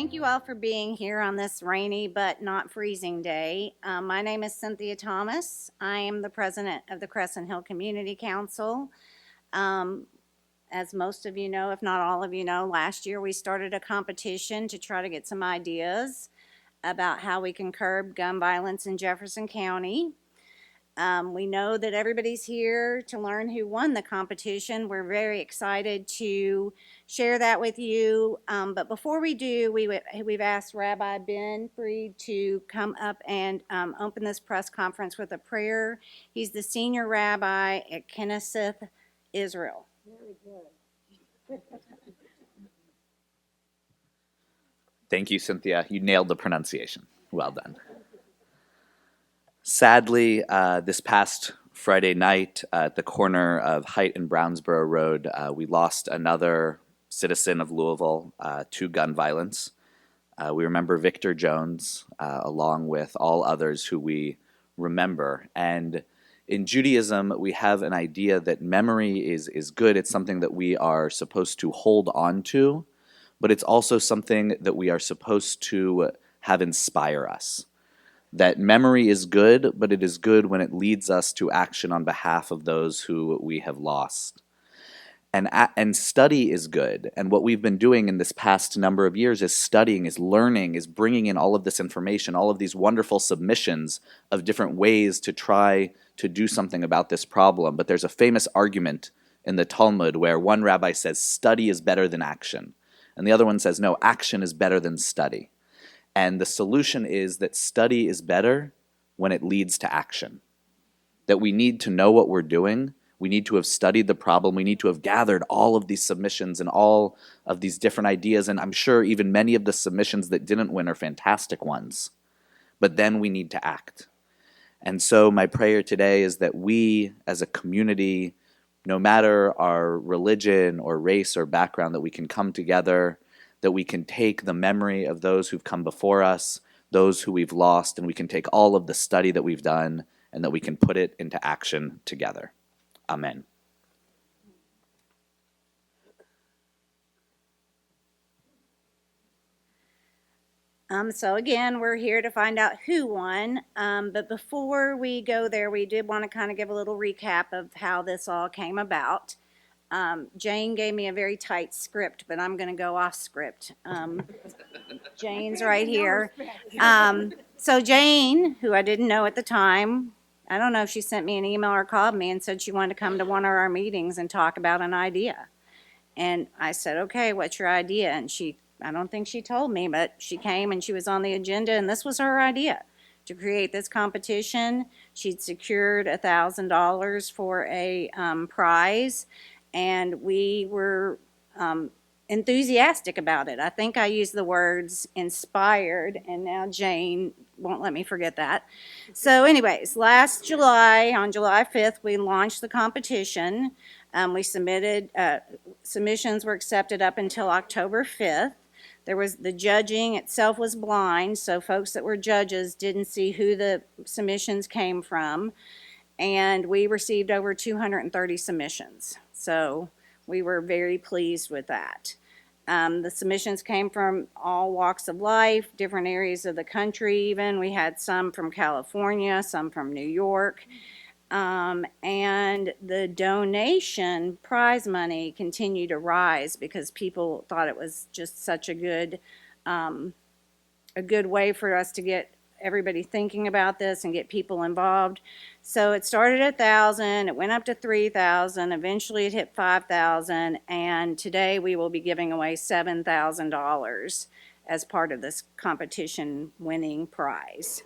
Thank you all for being here on this rainy but not freezing day. My name is Cynthia Thomas. I am the president of the Crescent Hill Community Council. As most of you know, if not all of you know, last year we started a competition to try to get some ideas about how we can curb gun violence in Jefferson County. We know that everybody's here to learn who won the competition. We're very excited to share that with you. But before we do, we've asked Rabbi Ben Freed to come up and open this press conference with a prayer. He's the senior rabbi at Knesset, Israel. Very good. Thank you, Cynthia. You nailed the pronunciation. Well done. Sadly, this past Friday night at the corner of Haight and Brownsboro Road, we lost another citizen of Louisville to gun violence. We remember Victor Jones, along with all others who we remember. And in Judaism, we have an idea that memory is good. It's something that we are supposed to hold on to, but it's also something that we are supposed to have inspire us. That memory is good, but it is good when it leads us to action on behalf of those who we have lost. And study is good. And what we've been doing in this past number of years is studying, is learning, is bringing in all of this information, all of these wonderful submissions of different ways to try to do something about this problem. But there's a famous argument in the Talmud where one rabbi says study is better than action. And the other one says, no, action is better than study. And the solution is that study is better when it leads to action. That we need to know what we're doing. We need to have studied the problem. We need to have gathered all of these submissions and all of these different ideas. And I'm sure even many of the submissions that didn't win are fantastic ones. But then we need to act. And so my prayer today is that we as a community, no matter our religion or race or background, that we can come together, that we can take the memory of those who've come before us, those who we've lost, and we can take all of the study that we've done and that we can put it into action together. Amen. So again, we're here to find out who won. But before we go there, we did want to kind of give a little recap of how this all came about. Jane gave me a very tight script, but I'm going to go off script. Jane's right here. So Jane, who I didn't know at the time, I don't know if she sent me an email or called me and said she wanted to come to one of our meetings and talk about an idea. And I said, okay, what's your idea? And I don't think she told me, but she came and she was on the agenda, and this was her idea, to create this competition. She'd secured $1,000 for a prize, and we were enthusiastic about it. I think I used the words inspired, and now Jane won't let me forget that. So anyways, last July, on July 5th, we launched the competition. We submitted, submissions were accepted up until October 5th. The judging itself was blind, so folks that were judges didn't see who the submissions came from. And we received over 230 submissions. So we were very pleased with that. The submissions came from all walks of life, different areas of the country even. We had some from California, some from New York. And the donation prize money continued to rise because people thought it was just such a good way for us to get everybody thinking about this and get people involved. So it started at 1,000, it went up to 3,000, eventually it hit 5,000, and today we will be giving away $7,000 as part of this competition winning prize.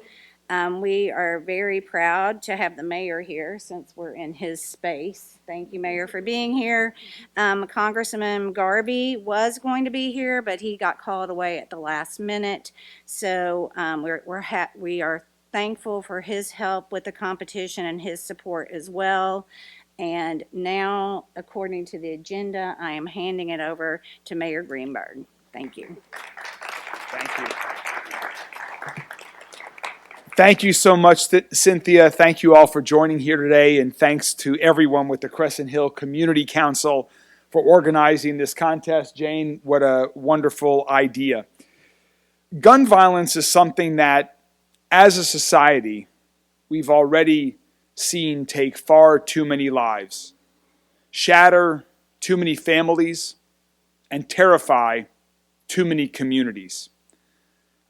We are very proud to have the mayor here since we're in his space. Thank you, Mayor, for being here. Congressman Garvey was going to be here, but he got called away at the last minute. So we are thankful for his help with the competition and his support as well. And now, according to the agenda, I am handing it over to Mayor Greenberg. Thank you. Thank you. Thank you so much, Cynthia. Thank you all for joining here today, and thanks to everyone with the Crescent Hill Community Council for organizing this contest. Jane, what a wonderful idea. Gun violence is something that, as a society, we've already seen take far too many lives, shatter too many families, and terrify too many communities.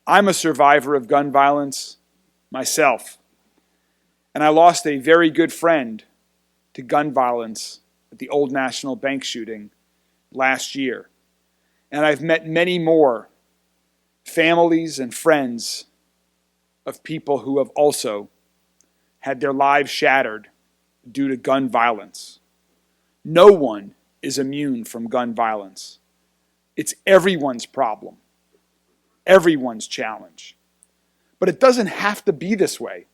I'm a survivor of gun violence myself, and I lost a very good friend to gun violence at the Old National Bank shooting last year. And I've met many more families and friends of people who have also had their lives shattered due to gun violence. No one is immune from gun violence. It's everyone's problem, everyone's challenge. But it doesn't have to be this way.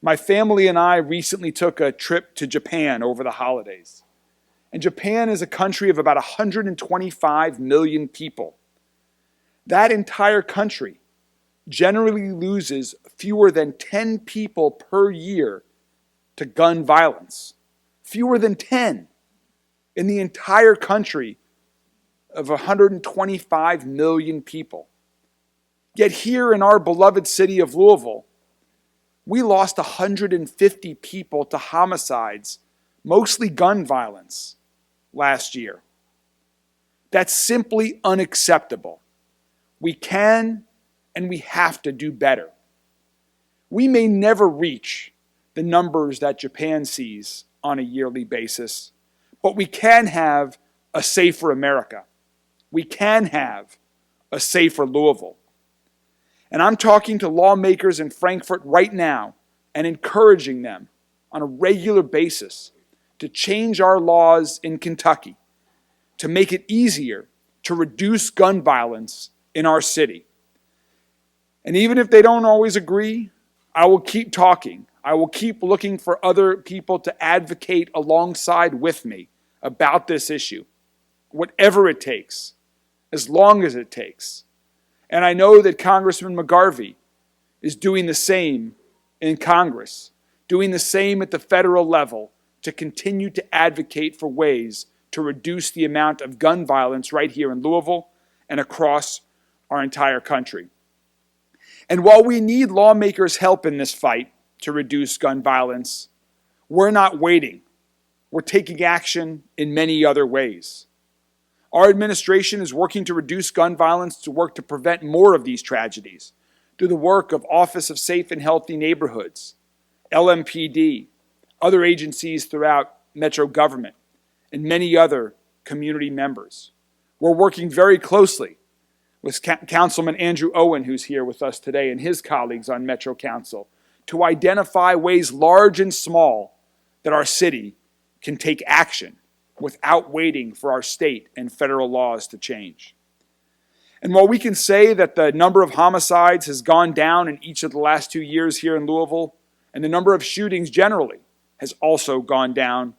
My family and I recently took a trip to Japan over the holidays. And Japan is a country of about 125 million people. That entire country generally loses fewer than 10 people per year to gun violence. Fewer than 10 in the entire country of 125 million people. Yet here in our beloved city of Louisville, we lost 150 people to homicides, mostly gun violence, last year. That's simply unacceptable. We can and we have to do better. We may never reach the numbers that Japan sees on a yearly basis, but we can have a safer America. We can have a safer Louisville. And I'm talking to lawmakers in Frankfort right now and encouraging them on a regular basis to change our laws in Kentucky to make it easier to reduce gun violence in our city. And even if they don't always agree, I will keep talking. I will keep looking for other people to advocate alongside with me about this issue, whatever it takes, as long as it takes. And I know that Congressman McGarvey is doing the same in Congress, doing the same at the federal level to continue to advocate for ways to reduce the amount of gun violence right here in Louisville and across our entire country. And while we need lawmakers' help in this fight to reduce gun violence, we're not waiting. We're taking action in many other ways. Our administration is working to reduce gun violence, to work to prevent more of these tragedies through the work of Office of Safe and Healthy Neighborhoods, LMPD, other agencies throughout Metro government, and many other community members. We're working very closely with Councilman Andrew Owen, who's here with us today, and his colleagues on Metro Council, to identify ways large and small that our city can take action without waiting for our state and federal laws to change. And while we can say that the number of homicides has gone down in each of the last 2 years here in Louisville, and the number of shootings generally has also gone down,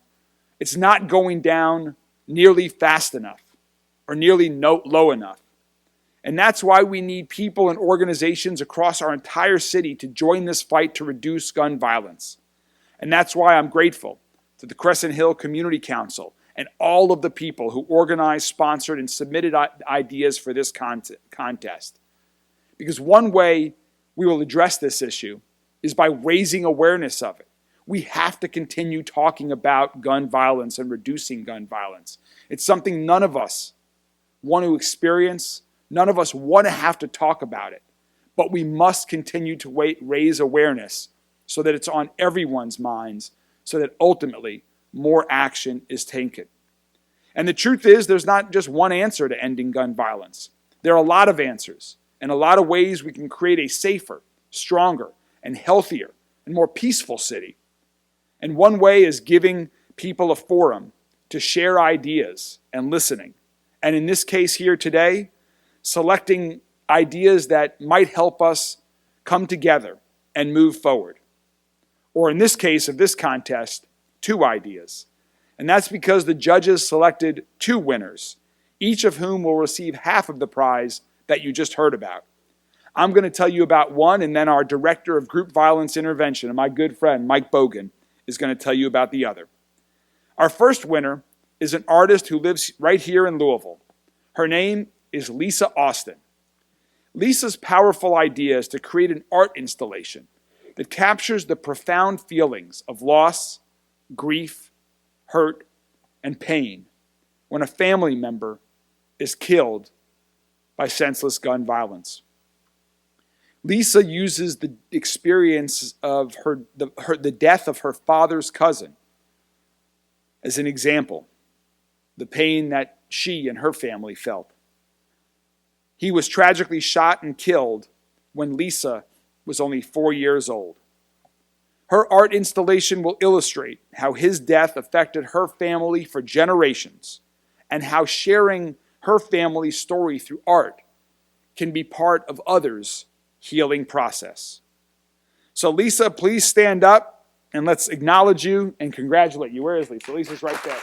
it's not going down nearly fast enough or nearly low enough. And that's why we need people and organizations across our entire city to join this fight to reduce gun violence. And that's why I'm grateful to the Crescent Hill Community Council and all of the people who organized, sponsored, and submitted ideas for this contest. Because one way we will address this issue is by raising awareness of it. We have to continue talking about gun violence and reducing gun violence. It's something none of us want to experience. None of us want to have to talk about it. But we must continue to raise awareness so that it's on everyone's minds, so that ultimately more action is taken. And the truth is, there's not just one answer to ending gun violence. There are a lot of answers and a lot of ways we can create a safer, stronger, and healthier and more peaceful city. And one way is giving people a forum to share ideas and listening. And in this case here today, selecting ideas that might help us come together and move forward. Or in this case of this contest, 2 ideas. And that's because the judges selected 2 winners, each of whom will receive half of the prize that you just heard about. I'm going to tell you about one, and then our Director of Group Violence Intervention, and my good friend Mike Bogan, is going to tell you about the other. Our first winner is an artist who lives right here in Louisville. Her name is Lisa Austin. Lisa's powerful idea is to create an art installation that captures the profound feelings of loss, grief, hurt, and pain when a family member is killed by senseless gun violence. Lisa uses the experience of the death of her father's cousin as an example, the pain that she and her family felt. He was tragically shot and killed when Lisa was only 4 years old. Her art installation will illustrate how his death affected her family for generations and how sharing her family's story through art can be part of others' healing process. So Lisa, please stand up and let's acknowledge you and congratulate you. Where is Lisa? Lisa's right there.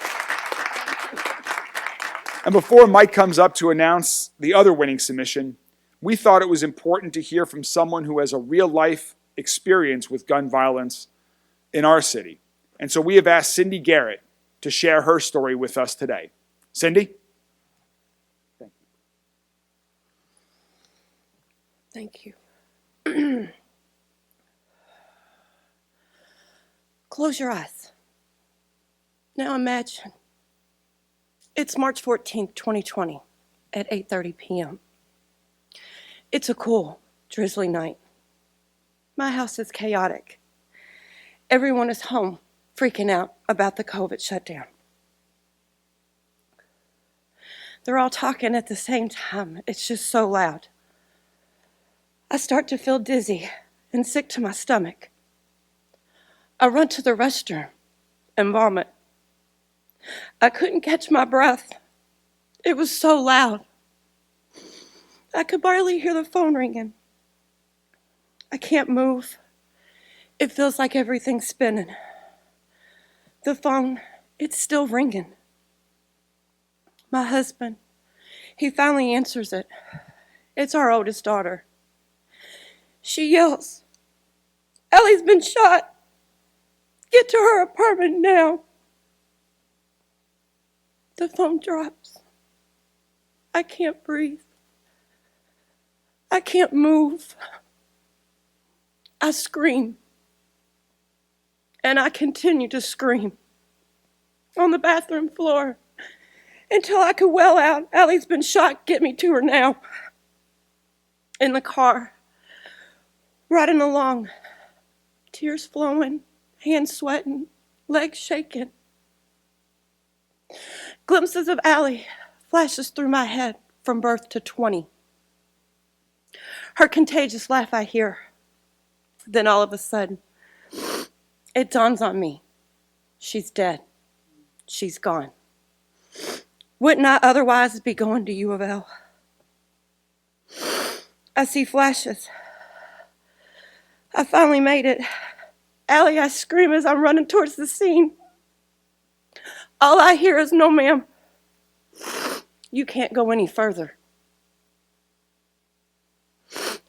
And before Mike comes up to announce the other winning submission, we thought it was important to hear from someone who has a real-life experience with gun violence in our city. And so we have asked Cindy Garrett to share her story with us today. Cindy? Thank you. Close your eyes. Now imagine it's March 14th, 2020 at 8:30 p.m. It's a cool, drizzly night. My house is chaotic. Everyone is home, freaking out about the COVID shutdown. They're all talking at the same time. It's just so loud. I start to feel dizzy and sick to my stomach. I run to the restroom and vomit. I couldn't catch my breath. It was so loud. I could barely hear the phone ringing. I can't move. It feels like everything's spinning. The phone, it's still ringing. My husband, he finally answers it. It's our oldest daughter. She yells, "Ellie's been shot. Get to her apartment now." The phone drops. I can't breathe. I can't move. I scream. And I continue to scream on the bathroom floor until I could wail out, "Ellie's been shot. Get me to her now." In the car, riding along, tears flowing, hands sweating, legs shaking. Glimpses of Allie flashes through my head from birth to 20. Her contagious laugh I hear. Then all of a sudden, it dawns on me. She's dead. She's gone. Wouldn't I otherwise be going to U of L? I see flashes. I finally made it. "Allie," I scream as I'm running towards the scene. All I hear is, "No, ma'am. You can't go any further."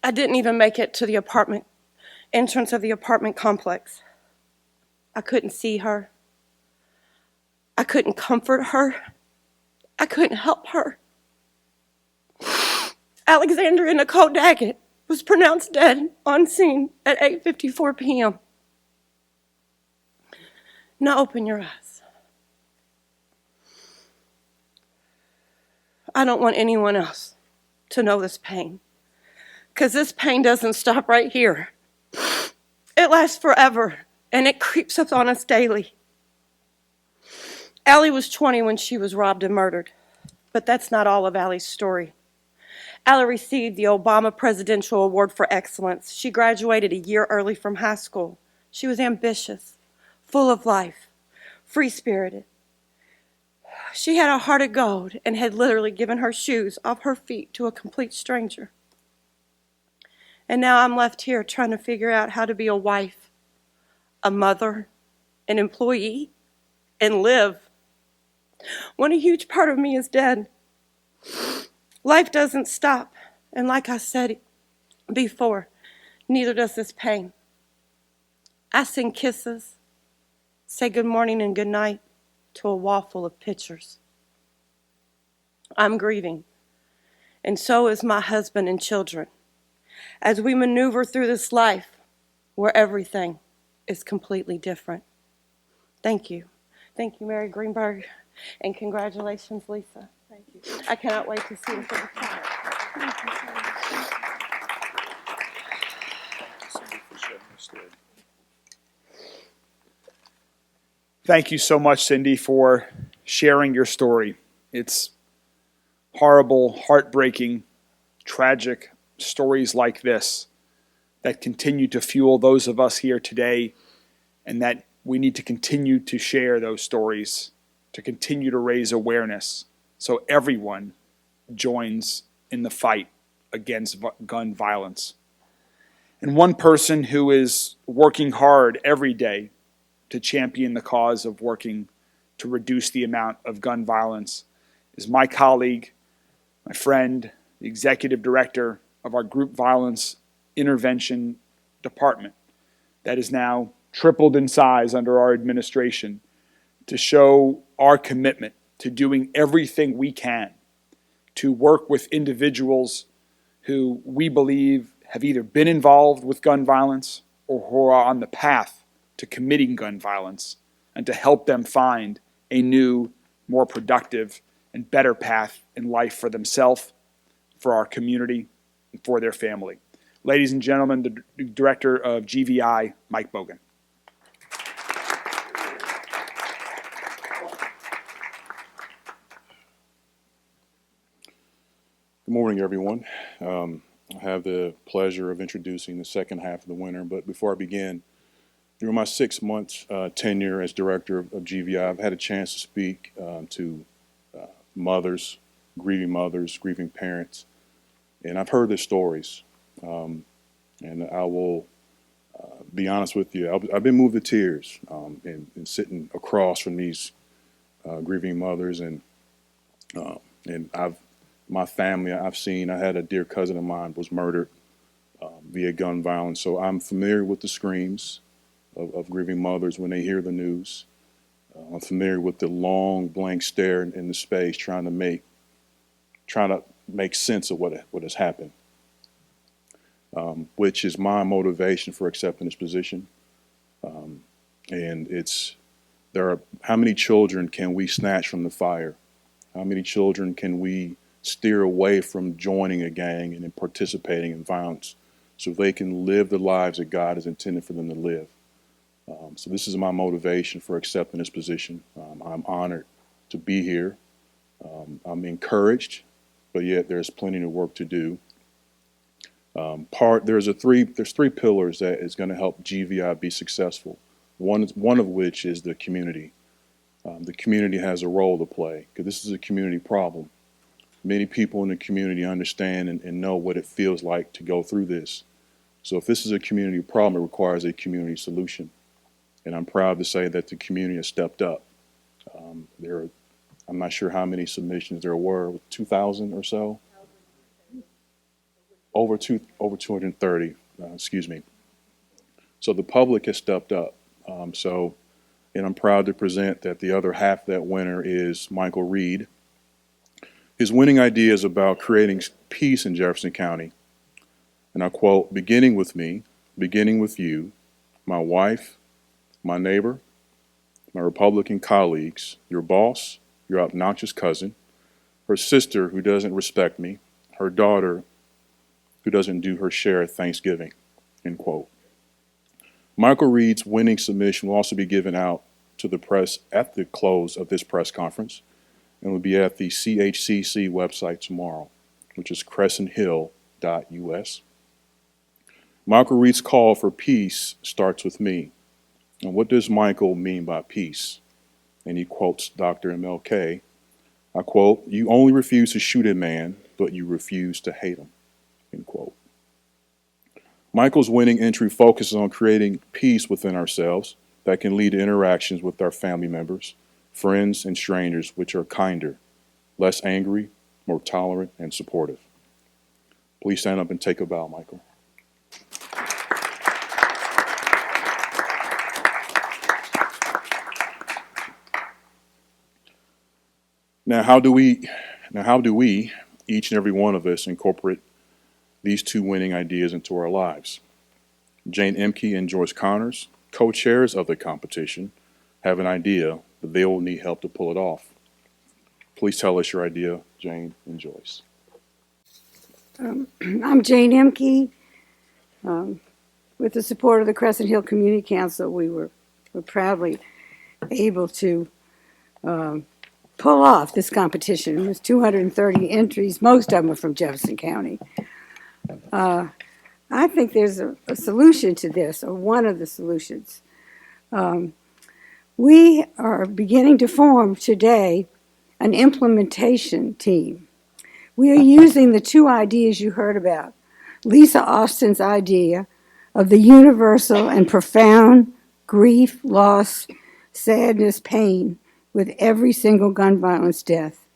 I didn't even make it to the entrance of the apartment complex. I couldn't see her. I couldn't comfort her. I couldn't help her. Alexandria Nicole Daggett was pronounced dead on scene at 8:54 p.m. Now open your eyes. I don't want anyone else to know this pain, because this pain doesn't stop right here. It lasts forever, and it creeps up on us daily. Allie was 20 when she was robbed and murdered, but that's not all of Allie's story. Allie received the Obama Presidential Award for Excellence. She graduated a year early from high school. She was ambitious, full of life, free-spirited. She had a heart of gold and had literally given her shoes off her feet to a complete stranger. And now I'm left here trying to figure out how to be a wife, a mother, an employee, and live when a huge part of me is dead. Life doesn't stop, and like I said before, neither does this pain. I send kisses, say good morning and good night to a wall full of pictures. I'm grieving, and so is my husband and children. As we maneuver through this life where everything is completely different. Thank you. Thank you, Mary Greenberg, and congratulations, Lisa. Thank you. I cannot wait to see the finish product. Thank you so much, Cindy, for sharing your story. It's horrible, heartbreaking, tragic stories like this that continue to fuel those of us here today, and that we need to continue to share those stories, to continue to raise awareness so everyone joins in the fight against gun violence. And one person who is working hard every day to champion the cause of working to reduce the amount of gun violence is my colleague, my friend, the executive director of our group violence intervention department that is now tripled in size under our administration, to show our commitment to doing everything we can to work with individuals who we believe have either been involved with gun violence or who are on the path to committing gun violence, and to help them find a new, more productive, and better path in life for themselves, for our community, and for their family. Ladies and gentlemen, the director of GVI, Mike Bogan. Good morning, everyone. I have the pleasure of introducing the second half of the winter, but before I begin, during my 6 months tenure as director of GVI, I've had a chance to speak to mothers, grieving parents, and I've heard their stories. And I will be honest with you, I've been moved to tears and sitting across from these grieving mothers, and my family, I had a dear cousin of mine was murdered via gun violence, so I'm familiar with the screams of grieving mothers when they hear the news. I'm familiar with the long blank stare in the space, trying to make sense of what has happened, which is my motivation for accepting this position. And how many children can we snatch from the fire? How many children can we steer away from joining a gang and participating in violence so they can live the lives that God has intended for them to live? So this is my motivation for accepting this position. I'm honored to be here. I'm encouraged, but yet there's plenty of work to do. There's three pillars that is going to help GVI be successful. One of which is the community. The community has a role to play because this is a community problem. Many people in the community understand and know what it feels like to go through this. So if this is a community problem, it requires a community solution. And I'm proud to say that the community has stepped up. I'm not sure how many submissions there were, 2,000 or so? Over 230, excuse me. So the public has stepped up. And I'm proud to present that the other half of that winner is Michael Reed. His winning idea is about creating peace in Jefferson County. And I quote, "Beginning with me, beginning with you, my wife, my neighbor, my Republican colleagues, your boss, your obnoxious cousin, her sister who doesn't respect me, her daughter who doesn't do her share at Thanksgiving," end quote. Michael Reed's winning submission will also be given out to the press at the close of this press conference and will be at the CHCC website tomorrow, which is crescenthill.us. Michael Reed's call for peace starts with me. And what does Michael mean by peace? And he quotes Dr. MLK. I quote, "You only refuse to shoot a man, but you refuse to hate him," end quote. Michael's winning entry focuses on creating peace within ourselves that can lead to interactions with our family members, friends, and strangers, which are kinder, less angry, more tolerant, and supportive. Please stand up and take a bow, Michael. Now, how do we, each and every one of us incorporate these two winning ideas into our lives. Jane Emke and Joyce Connors, co-chairs of the competition, have an idea, but they will need help to pull it off. Please tell us your idea, Jane and Joyce. I'm Jane Emke. With the support of the Crescent Hill Community Council, we were proudly able to pull off this competition. It was 230 entries, most of them are from Jefferson County. I think there's a solution to this, or one of the solutions. We are beginning to form today an implementation team. We are using the two ideas you heard about. Lisa Austin's idea of the universal and profound grief, loss, sadness, pain with every single gun violence death.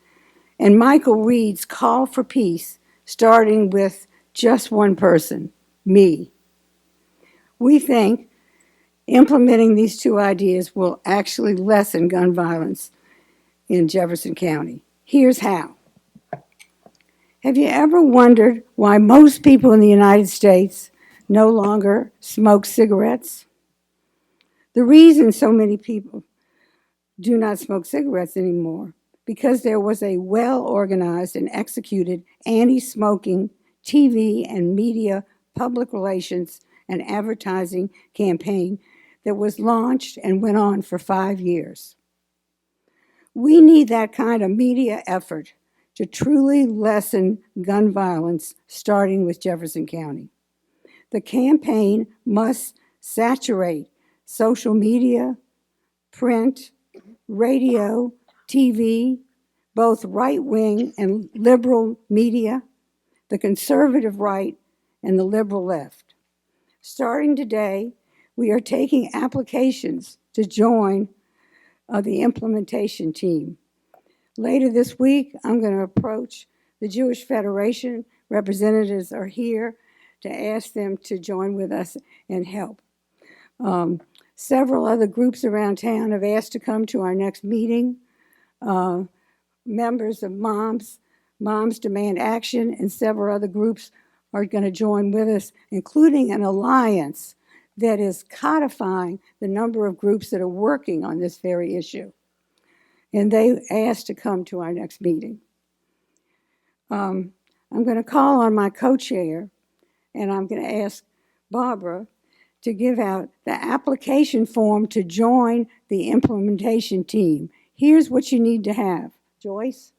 And Michael Reed's call for peace, starting with just one person, me. We think implementing these two ideas will actually lessen gun violence in Jefferson County. Here's how. Have you ever wondered why most people in the United States no longer smoke cigarettes? The reason so many people do not smoke cigarettes anymore, because there was a well-organized and executed anti-smoking TV and media public relations and advertising campaign that was launched and went on for 5 years. We need that kind of media effort to truly lessen gun violence, starting with Jefferson County. The campaign must saturate social media, print, radio, TV, both right-wing and liberal media, the conservative right and the liberal left. Starting today, we are taking applications to join the implementation team. Later this week, I'm going to approach the Jewish Federation. Representatives are here to ask them to join with us and help. Several other groups around town have asked to come to our next meeting. Members of Moms Demand Action, and several other groups are going to join with us, including an alliance that is codifying the number of groups that are working on this very issue. And they asked to come to our next meeting. I'm going to call on my co-chair, and I'm going to ask Barbara to give out the application form to join the implementation team. Here's what you need to have. Joyce?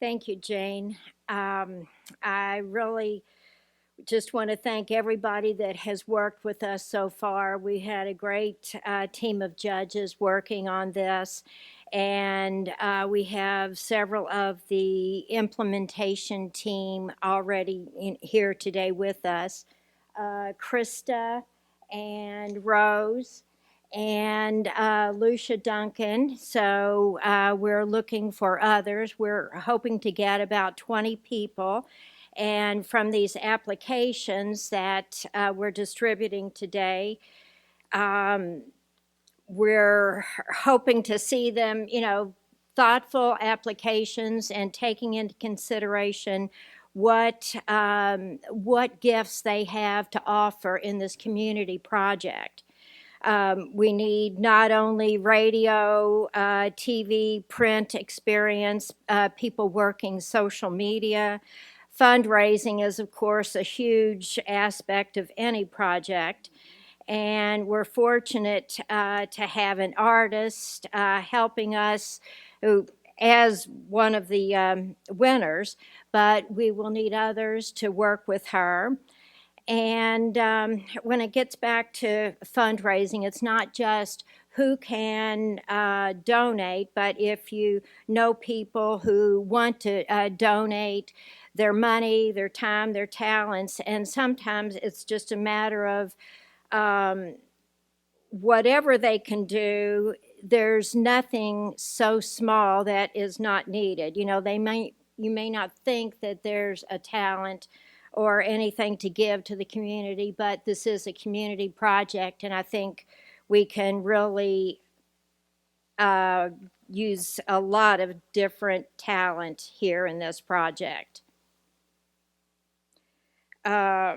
Thank you, Jane. I really just want to thank everybody that has worked with us so far. We had a great team of judges working on this, and we have several of the implementation team already here today with us. Krista and Rose and Lucia Duncan. So we're looking for others. We're hoping to get about 20 people. And from these applications that we're distributing today, we're hoping to see them, thoughtful applications and taking into consideration what gifts they have to offer in this community project. We need not only radio, TV, print experience, people working social media. Fundraising is, of course, a huge aspect of any project. And we're fortunate to have an artist helping us as one of the winners, but we will need others to work with her. And when it gets back to fundraising, it's not just who can donate, but if you know people who want to donate their money, their time, their talents, and sometimes it's just a matter of whatever they can do, there's nothing so small that is not needed. You may not think that there's a talent or anything to give to the community, but this is a community project, and I think we can really use a lot of different talent here in this project. Let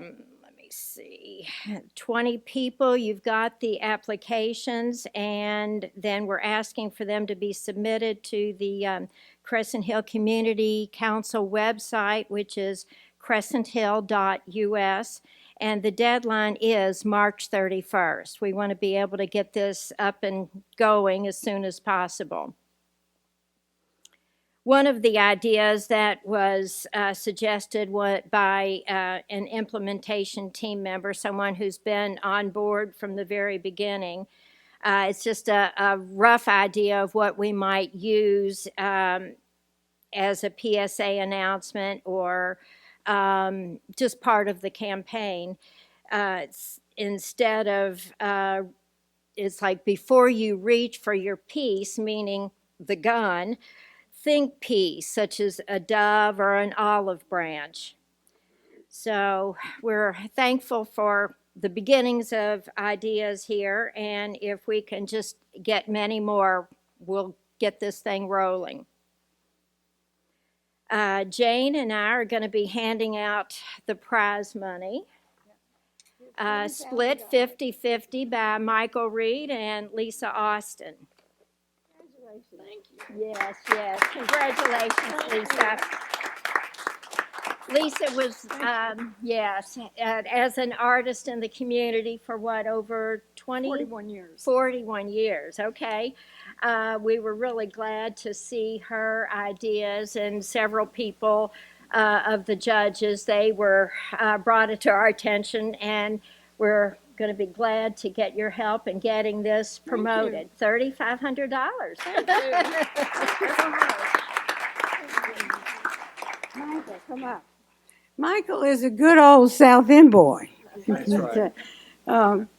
me see, 20 people, you've got the applications, and then we're asking for them to be submitted to the Crescent Hill Community Council website, which is crescenthill.us, and the deadline is March 31st. We want to be able to get this up and going as soon as possible. One of the ideas that was suggested by an implementation team member, someone who's been on board from the very beginning, it's just a rough idea of what we might use as a PSA announcement or just part of the campaign. Instead of, it's like before you reach for your piece, meaning the gun, think peace, such as a dove or an olive branch. So we're thankful for the beginnings of ideas here, and if we can just get many more, we'll get this thing rolling. Jane and I are going to be handing out the prize money, split 50-50 by Michael Reed and Lisa Austin. Thank you. Yes, yes. Congratulations, Lisa. Lisa was, yes, as an artist in the community for what, over 20? 41 years. 41 years, okay. We were really glad to see her ideas, and several people of the judges, they were brought it to our attention, and we're going to be glad to get your help in getting this promoted. $3,500. Michael, come up. Michael is a good old South End boy. That's right.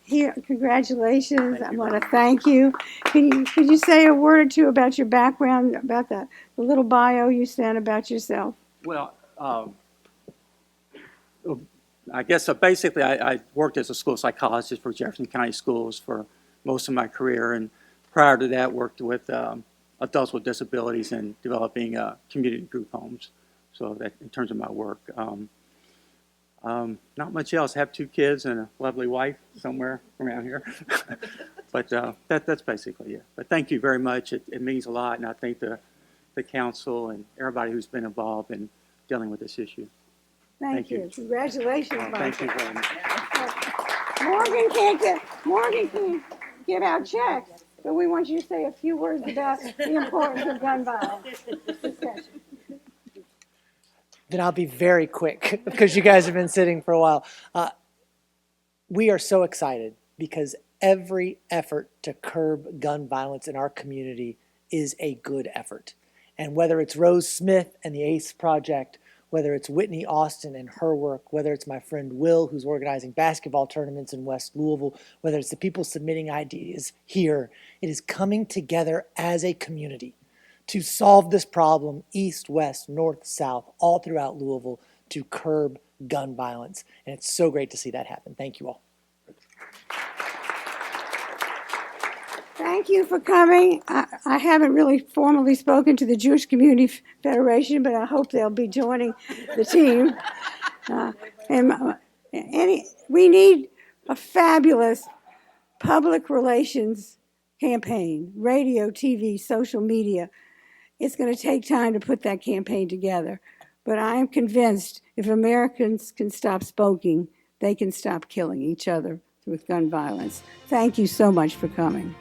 Here, congratulations. I want to thank you. Could you say a word or two about your background, about the little bio you sent about yourself? Well, I guess basically I worked as a school psychologist for Jefferson County Schools for most of my career, and prior to that worked with adults with disabilities and developing community group homes. So that in terms of my work. Not much else. I have 2 kids and a lovely wife somewhere around here. But that's basically it. But thank you very much. It means a lot, and I thank the council and everybody who's been involved in dealing with this issue. Thank you. Congratulations, Michael. Thank you very much. Morgan can't give out checks, but we want you to say a few words about the importance of gun violence discussion. Then I'll be very quick because you guys have been sitting for a while. We are so excited because every effort to curb gun violence in our community is a good effort. And whether it's Rose Smith and the ACE Project, whether it's Whitney Austin and her work, whether it's my friend Will, who's organizing basketball tournaments in West Louisville, whether it's the people submitting ideas here, it is coming together as a community to solve this problem, east, west, north, south, all throughout Louisville, to curb gun violence. And it's so great to see that happen. Thank you all. Thank you for coming. I haven't really formally spoken to the Jewish Community Federation, but I hope they'll be joining the team. We need a fabulous public relations campaign, radio, TV, social media. It's going to take time to put that campaign together. But I am convinced if Americans can stop smoking, they can stop killing each other with gun violence. Thank you so much for coming.